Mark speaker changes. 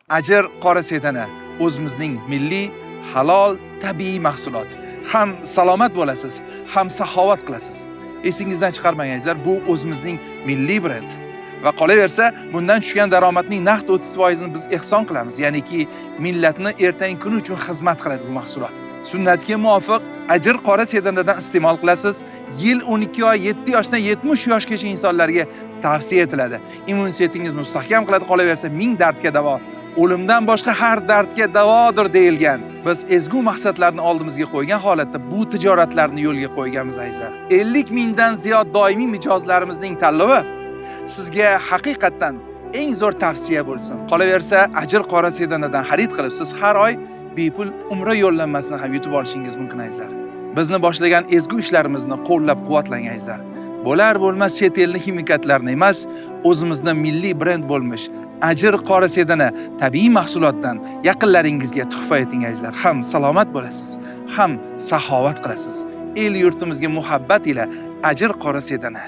Speaker 1: Ajir qora sedana o'zimizning milliy, halol, tabiiy mahsulot. Ham salomat bo'lasiz, ham saxovat qilasiz. Esingizdan chiqarmangizlar, bu o'zimizning milliy brend. Va qolaversa, bundan tushgan daromadning naqd 30% ni biz ehson qilamiz. Ya'niki millatni ertangi kun uchun xizmat qiladi bu mahsulot. Sunnatga muvofiq ajir qora sedanadan iste'mol qilasiz. Yil 12 oy 7 yoshdan 70 yoshgacha insonlarga tavsiya etiladi. Immunitetningiz mustahkam qiladi, qolaversa 1000 dardga davo. O'limdan boshqa har dardga davodir deyilgan. Biz ezgu maqsadlarni oldimizga qo'ygan holatda bu tijoratlarni yo'lga qo'yganmiz azizlar. 50 mingdan ziyod doimiy mijozlarimizning tanlovi sizga haqiqatdan eng zo'r tavsiya bo'lsin. Qolaversa, ajir qora sedanadan xarid qilib siz har oy bepul umra yo'llanmasini ham yutib olishingiz mumkin azizlar. Bizni boshlagan ezgu ishlarimizni qo'llab-quvvatlang azizlar. Bo'lar bo'lmas chet elning ximikatlarini emas, o'zimizning milliy brend bo'lmish ajir qora sedana tabiiy mahsulotdan yaqinlaringizga tuhfa eting azizlar. Ham salomat bo'lasiz, ham saxovat qilasiz. El yurtimizga muhabbat ila ajir qora sedana.